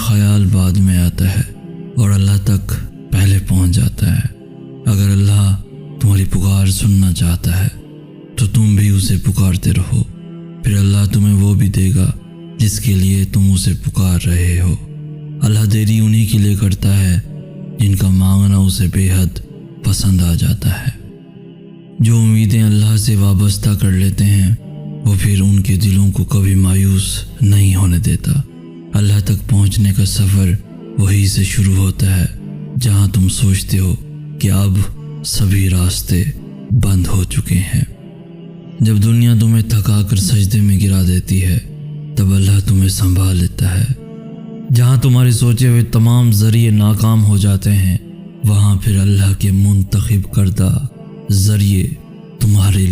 ख्याल बाद में आता है और अल्लाह तक पहले पहुंच जाता है। अगर अल्लाह तुम्हारी पुकार सुनना चाहता है तो तुम भी उसे पुकारते रहो, फिर अल्लाह तुम्हें वो भी देगा जिसके लिए तुम उसे पुकार रहे हो। अल्लाह देरी उन्हीं के लिए करता है जिनका मांगना उसे बेहद पसंद आ जाता है। जो उम्मीदें अल्लाह से वाबस्ता कर लेते हैं वो फिर उनके दिलों को कभी मायूस नहीं होने देता। अल्लाह तक पहुंचने का सफ़र वहीं से शुरू होता है जहां तुम सोचते हो कि अब सभी रास्ते बंद हो चुके हैं। जब दुनिया तुम्हें थका कर सजदे में गिरा देती है तब अल्लाह तुम्हें संभाल लेता है। जहाँ तुम्हारे सोचे हुए तमाम ज़रिए नाकाम हो जाते हैं वहाँ फिर अल्लाह के मुंतखब करदा ज़रिए तुम्हारे